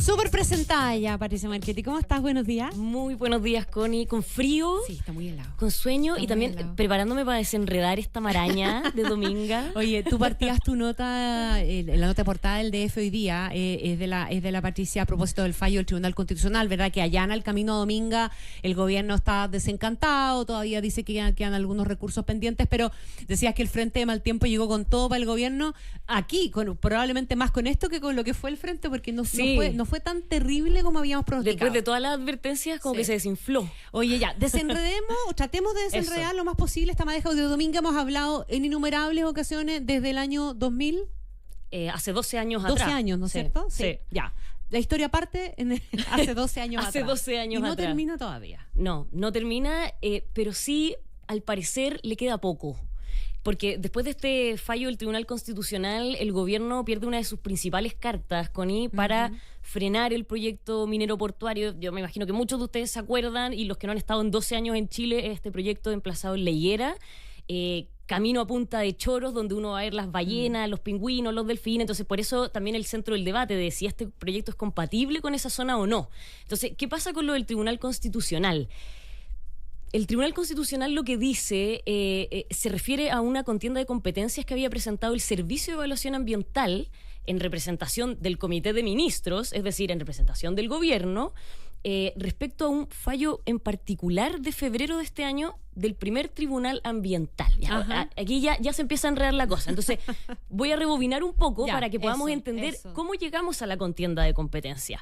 Súper presentada ya, Patricia Marchetti. ¿Cómo estás? Buenos días. Muy buenos días, Connie. Con frío. Sí, está muy helado. Con sueño Está y también preparándome para desenredar esta maraña de Dominga. Oye, tú partías tu nota, la nota de portada del DF hoy día, es de la Patricia a propósito del fallo del Tribunal Constitucional, ¿verdad? Que allana el camino a Dominga, el gobierno está desencantado, todavía dice que quedan algunos recursos pendientes, pero decías que el Frente de Mal Tiempo llegó con todo para el gobierno, aquí, probablemente más con esto que con lo que fue el Frente, porque no fue tan terrible como habíamos pronosticado. Después de todas las advertencias, como que se desinfló. Oye, ya, desenredemos, o tratemos de desenredar lo más posible esta madeja de Dominga. Hemos hablado en innumerables ocasiones desde el año 2000. Hace 12 años 12 atrás. 12 años, ¿no es cierto? Sí. Ya. La historia parte hace 12 años hace atrás. 12 años y no atrás. termina todavía. No termina, pero sí, al parecer, le queda poco. Porque después de este fallo del Tribunal Constitucional, el gobierno pierde una de sus principales cartas, Connie, para frenar el proyecto minero portuario. Yo me imagino que muchos de ustedes se acuerdan, y los que no han estado en 12 años en Chile, este proyecto emplazado en La Higuera, camino a punta de Choros, donde uno va a ver las ballenas, los pingüinos, los delfines. Entonces, por eso también el centro del debate de si este proyecto es compatible con esa zona o no. Entonces, ¿qué pasa con lo del Tribunal Constitucional? El Tribunal Constitucional lo que dice se refiere a una contienda de competencias que había presentado el Servicio de Evaluación Ambiental en representación del Comité de Ministros, es decir, en representación del gobierno, respecto a un fallo en particular de febrero de este año del primer Tribunal Ambiental. Aquí ya se empieza a enredar la cosa. Entonces, voy a rebobinar un poco para que podamos entender cómo llegamos a la contienda de competencias.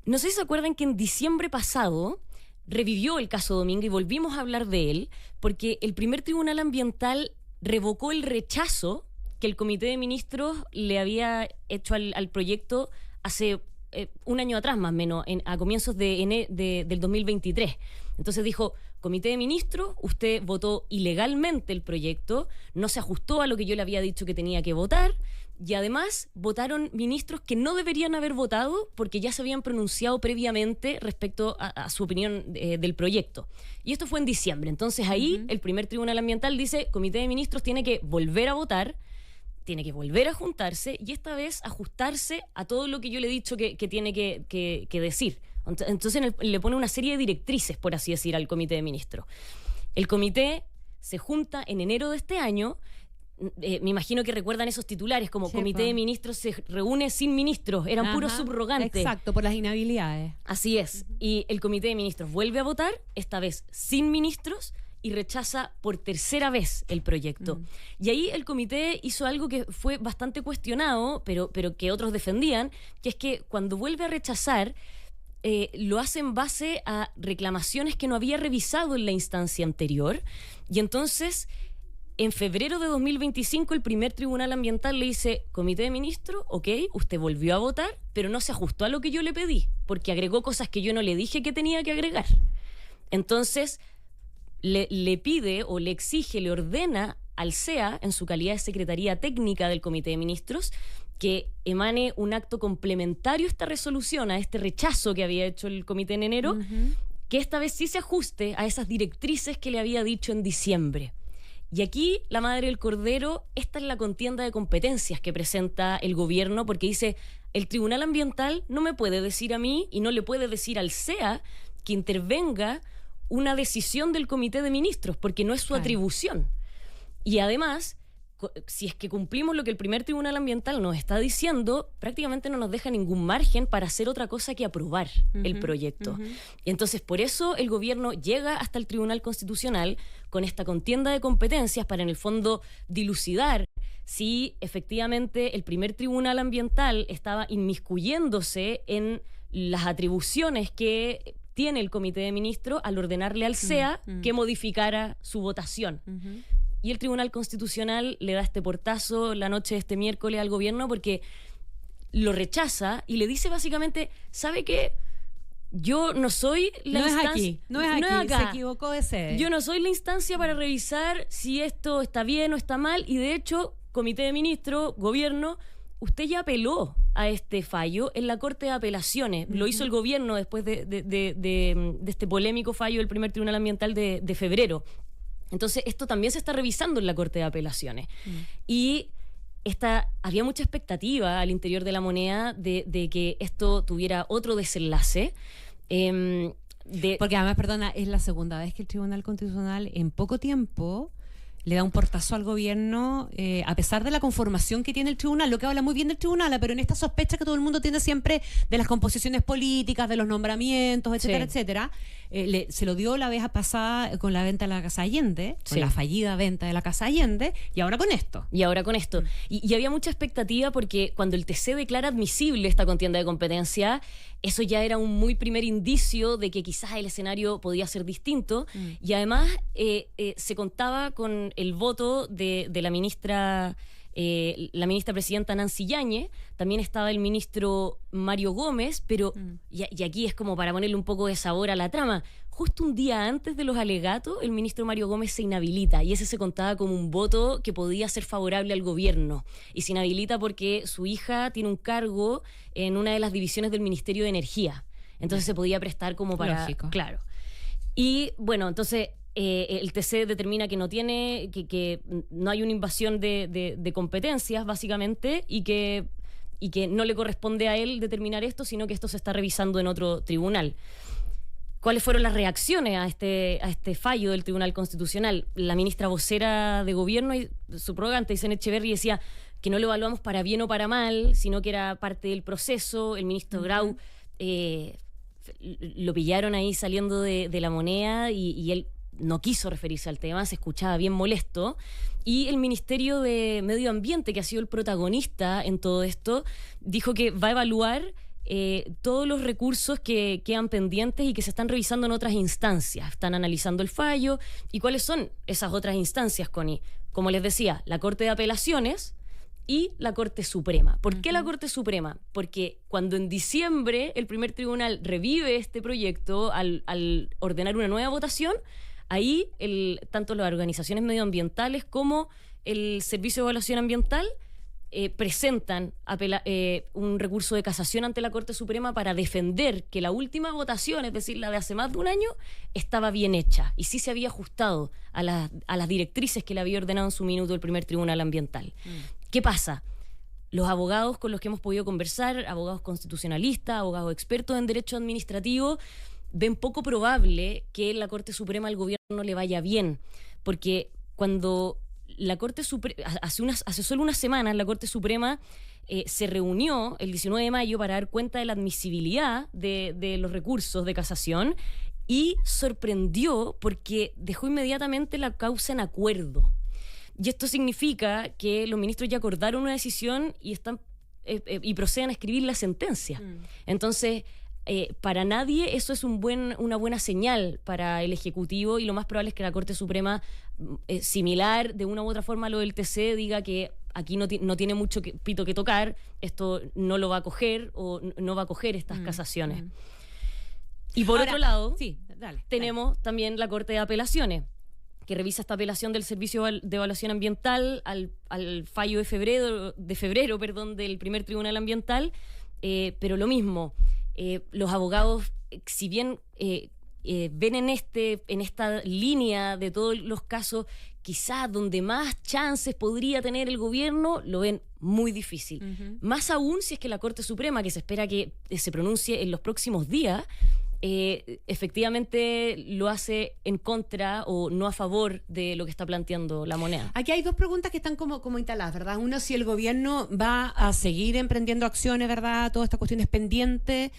No sé si se acuerdan que en diciembre pasado revivió el caso Dominga y volvimos a hablar de él porque el primer Tribunal Ambiental revocó el rechazo que el Comité de Ministros le había hecho al proyecto hace un año atrás más o menos, a comienzos del 2023. Entonces dijo, Comité de Ministros, usted votó ilegalmente el proyecto, no se ajustó a lo que yo le había dicho que tenía que votar, y además votaron ministros que no deberían haber votado porque ya se habían pronunciado previamente respecto a su opinión del proyecto. Y esto fue en diciembre. Entonces ahí el primer Tribunal Ambiental dice, Comité de Ministros tiene que volver a votar, tiene que volver a juntarse y esta vez ajustarse a todo lo que yo le he dicho que tiene que decir. Entonces le pone una serie de directrices, por así decir, al Comité de Ministros. El comité se junta en enero de este año. Me imagino que recuerdan esos titulares como Comité de Ministros se reúne sin ministros, eran puros subrogantes. Exacto, por las inhabilidades. Así es. Y el Comité de Ministros vuelve a votar, esta vez sin ministros, y rechaza por tercera vez el proyecto. Y ahí el comité hizo algo que fue bastante cuestionado, pero que otros defendían, que es que cuando vuelve a rechazar, lo hace en base a reclamaciones que no había revisado en la instancia anterior. Y entonces, en febrero de 2025, el primer Tribunal Ambiental le dice, Comité de Ministros, ok, usted volvió a votar, pero no se ajustó a lo que yo le pedí, porque agregó cosas que yo no le dije que tenía que agregar. Entonces le pide o le exige, le ordena al CEA, en su calidad de Secretaría Técnica del Comité de Ministros, que emane un acto complementario a esta resolución, a este rechazo que había hecho el comité en enero, que esta vez sí se ajuste a esas directrices que le había dicho en diciembre. Y aquí, la madre del cordero, esta es la contienda de competencias que presenta el gobierno, porque dice, el Tribunal Ambiental no me puede decir a mí y no le puede decir al CEA que intervenga una decisión del Comité de Ministros, porque no es su atribución. Y además, si es que cumplimos lo que el primer Tribunal Ambiental nos está diciendo, prácticamente no nos deja ningún margen para hacer otra cosa que aprobar el proyecto. Y entonces, por eso el gobierno llega hasta el Tribunal Constitucional con esta contienda de competencias para, en el fondo, dilucidar si efectivamente el primer Tribunal Ambiental estaba inmiscuyéndose en las atribuciones que tiene el Comité de Ministros al ordenarle al CEA que modificara su votación. Y el Tribunal Constitucional le da este portazo la noche de este miércoles al gobierno porque lo rechaza y le dice básicamente, ¿sabe qué? Yo no soy la instancia... No es aquí, se equivocó de sede. Yo no soy la instancia para revisar si esto está bien o está mal y de hecho, Comité de Ministros, gobierno, usted ya apeló a este fallo en la Corte de Apelaciones. Lo hizo el gobierno después de este polémico fallo del primer Tribunal Ambiental de febrero. Entonces, esto también se está revisando en la Corte de Apelaciones. Y había mucha expectativa al interior de la moneda de que esto tuviera otro desenlace. Porque además, perdona, es la segunda vez que el Tribunal Constitucional en poco tiempo le da un portazo al gobierno, a pesar de la conformación que tiene el tribunal, lo que habla muy bien del tribunal, pero en esta sospecha que todo el mundo tiene siempre de las composiciones políticas, de los nombramientos, etcétera, etcétera. Se lo dio la vez pasada con la venta de la Casa Allende, con la fallida venta de la Casa Allende, y ahora con esto. Y había mucha expectativa porque cuando el TC declara admisible esta contienda de competencia, eso ya era un muy primer indicio de que quizás el escenario podía ser distinto. Y además se contaba con el voto de la ministra presidenta Nancy Yañez, también estaba el ministro Mario Gómez, pero, y aquí es como para ponerle un poco de sabor a la trama, justo un día antes de los alegatos, el ministro Mario Gómez se inhabilita, y ese se contaba como un voto que podía ser favorable al gobierno, y se inhabilita porque su hija tiene un cargo en una de las divisiones del Ministerio de Energía, entonces se podía prestar como para... Lógico. Claro. Y bueno, entonces... el TC determina que no tiene, que no hay una invasión de competencias, básicamente, y que no le corresponde a él determinar esto, sino que esto se está revisando en otro tribunal. ¿Cuáles fueron las reacciones a este fallo del Tribunal Constitucional? La ministra vocera de Gobierno y subrogante, Isabel Echeverri, decía que no lo evaluamos para bien o para mal, sino que era parte del proceso. El ministro Grau lo pillaron ahí saliendo de la moneda y él no quiso referirse al tema, se escuchaba bien molesto, y el Ministerio de Medio Ambiente, que ha sido el protagonista en todo esto, dijo que va a evaluar todos los recursos que quedan pendientes y que se están revisando en otras instancias. Están analizando el fallo. ¿Y cuáles son esas otras instancias, Connie? Como les decía, la Corte de Apelaciones y la Corte Suprema. ¿Por qué la Corte Suprema? Porque cuando en diciembre el primer tribunal revive este proyecto al ordenar una nueva votación, ahí tanto las organizaciones medioambientales como el Servicio de Evaluación Ambiental presentan un recurso de casación ante la Corte Suprema para defender que la última votación, es decir, la de hace más de un año, estaba bien hecha y sí se había ajustado a las directrices que le había ordenado en su minuto el primer tribunal ambiental. ¿Qué pasa? Los abogados con los que hemos podido conversar, abogados constitucionalistas, abogados expertos en derecho administrativo, ven poco probable que la Corte Suprema al gobierno le vaya bien, porque cuando la Corte Suprema, hace solo unas semanas, la Corte Suprema se reunió el 19 de mayo para dar cuenta de la admisibilidad de los recursos de casación y sorprendió porque dejó inmediatamente la causa en acuerdo. Y esto significa que los ministros ya acordaron una decisión y proceden a escribir la sentencia. Entonces, para nadie eso es una buena señal para el Ejecutivo, y lo más probable es que la Corte Suprema, similar de una u otra forma a lo del TC, diga que aquí no tiene mucho pito que tocar, esto no lo va a acoger o no va a acoger estas casaciones. Y por otro lado, tenemos también la Corte de Apelaciones, que revisa esta apelación del Servicio de Evaluación Ambiental al fallo de febrero del primer tribunal ambiental, pero lo mismo. Los abogados, si bien ven en esta línea de todos los casos, quizás donde más chances podría tener el gobierno, lo ven muy difícil. Más aún si es que la Corte Suprema, que se espera que se pronuncie en los próximos días, efectivamente lo hace en contra o no a favor de lo que está planteando la moneda. Aquí hay dos preguntas que están como instaladas, ¿verdad? Uno, si el gobierno va a seguir emprendiendo acciones, ¿verdad? Todas estas cuestiones pendientes,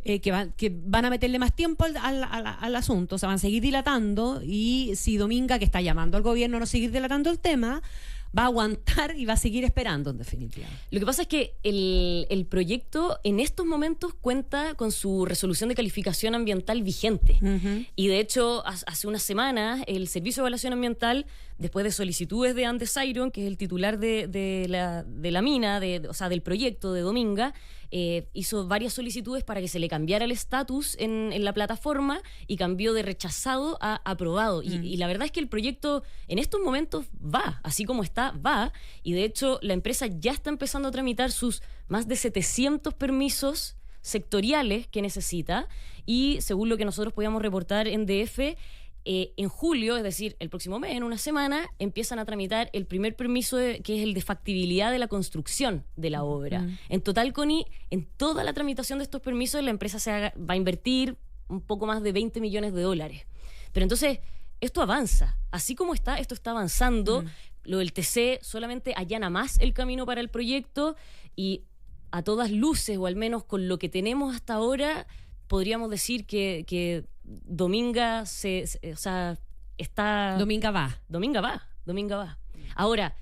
que van a meterle más tiempo al asunto, o sea, van a seguir dilatando, y si Dominga, que está llamando al gobierno a no seguir dilatando el tema, va a aguantar y va a seguir esperando, en definitiva. Lo que pasa es que el proyecto en estos momentos cuenta con su resolución de calificación ambiental vigente. Y de hecho, hace unas semanas, el Servicio de Evaluación Ambiental, después de solicitudes de Andes Iron, que es el titular de la mina, o sea, del proyecto de Dominga, hizo varias solicitudes para que se le cambiara el estatus en la plataforma, y cambió de rechazado a aprobado. Y la verdad es que el proyecto en estos momentos va, así como está, va. Y de hecho, la empresa ya está empezando a tramitar sus más de 700 permisos sectoriales que necesita. Y según lo que nosotros podíamos reportar en DF, en julio, es decir, el próximo mes, en una semana, empiezan a tramitar el primer permiso que es el de factibilidad de la construcción de la obra. En total, Connie, en toda la tramitación de estos permisos, la empresa va a invertir un poco más de $20 millones. Pero entonces, esto avanza. Así como está, esto está avanzando. Lo del TC solamente allana más el camino para el proyecto y a todas luces, o al menos con lo que tenemos hasta ahora, podríamos decir que Dominga está... Dominga va. Ahora,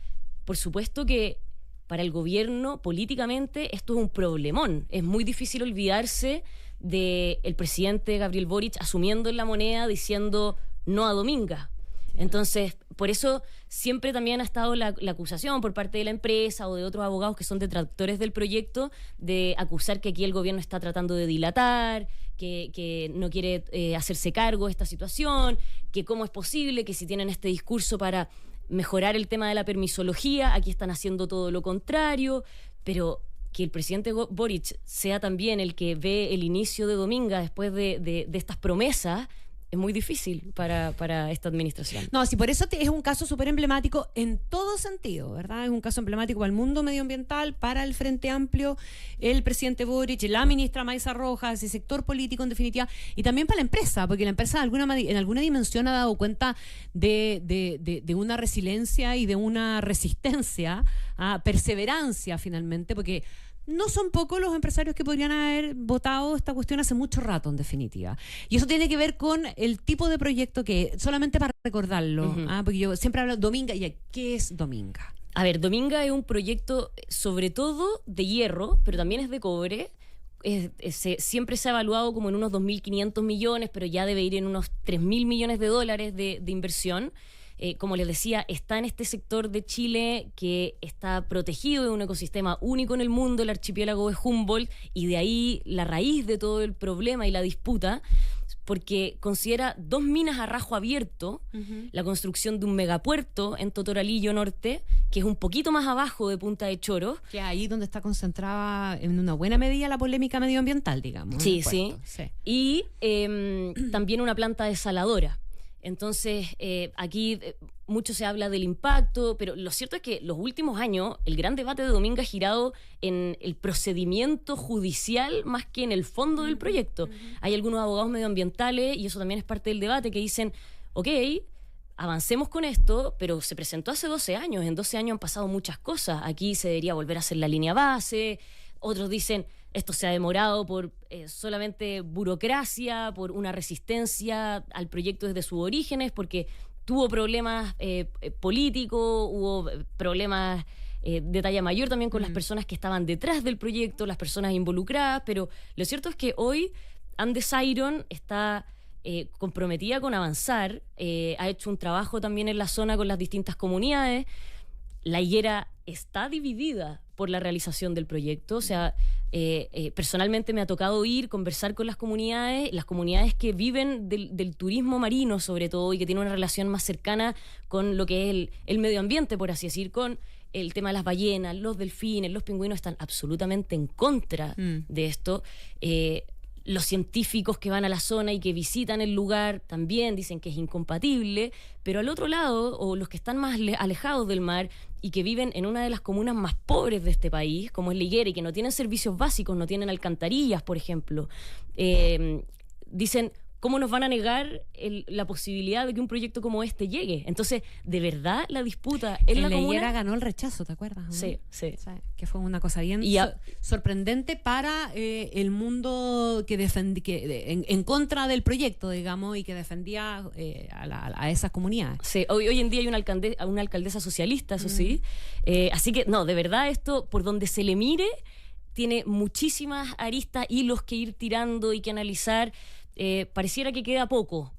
por supuesto que para el gobierno, políticamente, esto es un problemón. Es muy difícil olvidarse del presidente Gabriel Boric asumiendo en la moneda, diciendo no a Dominga. Entonces, por eso siempre también ha estado la acusación por parte de la empresa o de otros abogados que son detractores del proyecto de acusar que aquí el gobierno está tratando de dilatar, que no quiere hacerse cargo de esta situación, que cómo es posible que si tienen este discurso para mejorar el tema de la permisología, aquí están haciendo todo lo contrario, pero que el presidente Boric sea también el que ve el inicio de Dominga después de estas promesas, es muy difícil para esta administración. No, sí, por eso es un caso súper emblemático en todo sentido, ¿verdad? Es un caso emblemático para el mundo medioambiental, para el Frente Amplio, el presidente Boric, la ministra Maysa Rojas, ese sector político en definitiva, y también para la empresa, porque la empresa en alguna dimensión ha dado cuenta de una resiliencia y de una resistencia, perseverancia finalmente, porque no son pocos los empresarios que podrían haber votado esta cuestión hace mucho rato, en definitiva. Y eso tiene que ver con el tipo de proyecto que, solamente para recordarlo, porque yo siempre hablo de Dominga, y ¿qué es Dominga? A ver, Dominga es un proyecto sobre todo de hierro, pero también es de cobre. Siempre se ha evaluado como en unos 2.500 millones, pero ya debe ir en unos 3.000 millones de dólares de inversión. Como les decía, está en este sector de Chile que está protegido de un ecosistema único en el mundo, el archipiélago de Humboldt, y de ahí la raíz de todo el problema y la disputa, porque considera 2 minas a rajo abierto, la construcción de un megapuerto en Totoralillo Norte, que es un poquito más abajo de Punta de Choros. Que ahí donde está concentrada en una buena medida la polémica medioambiental, digamos. Sí. Y también una planta desaladora. Entonces, aquí mucho se habla del impacto, pero lo cierto es que los últimos años el gran debate de Dominga ha girado en el procedimiento judicial más que en el fondo del proyecto. Hay algunos abogados medioambientales, y eso también es parte del debate, que dicen, ok, avancemos con esto, pero se presentó hace 12 años. En 12 años han pasado muchas cosas. Aquí se debería volver a hacer la línea base. Otros dicen, esto se ha demorado por solamente burocracia, por una resistencia al proyecto desde sus orígenes, porque tuvo problemas políticos, hubo problemas de talla mayor también con las personas que estaban detrás del proyecto, las personas involucradas, pero lo cierto es que hoy Andes Iron está comprometida con avanzar, ha hecho un trabajo también en la zona con las distintas comunidades. La higuera está dividida por la realización del proyecto, o sea, personalmente me ha tocado conversar con las comunidades que viven del turismo marino sobre todo, y que tienen una relación más cercana con lo que es el medio ambiente, por así decir, con el tema de las ballenas, los delfines, los pingüinos, están absolutamente en contra de esto. Los científicos que van a la zona y que visitan el lugar también dicen que es incompatible, pero al otro lado, o los que están más alejados del mar y que viven en una de las comunas más pobres de este país, como es La Higuera, y que no tienen servicios básicos, no tienen alcantarillas, por ejemplo, dicen, ¿cómo nos van a negar la posibilidad de que un proyecto como este llegue? Entonces, de verdad, la disputa en la comuna... Higuera ganó el rechazo, ¿te acuerdas? ¿No? Sí. O sea, que fue una cosa bien sorprendente para el mundo que en contra del proyecto, digamos, y que defendía a esas comunidades. Sí, hoy en día hay una alcaldesa socialista, eso sí. Así que, no, de verdad, esto, por donde se le mire, tiene muchísimas aristas, hilos que ir tirando y que analizar. Pareciera que queda poco,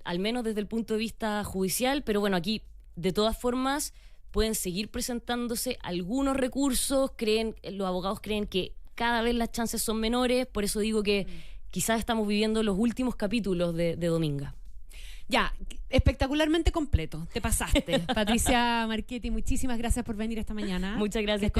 al menos desde el punto de vista judicial, pero bueno, aquí de todas formas pueden seguir presentándose algunos recursos. Los abogados creen que cada vez las chances son menores, por eso digo que quizás estamos viviendo los últimos capítulos de Dominga. Ya, espectacularmente completo, te pasaste. Patricia Marchetti, muchísimas gracias por venir esta mañana. Muchas gracias.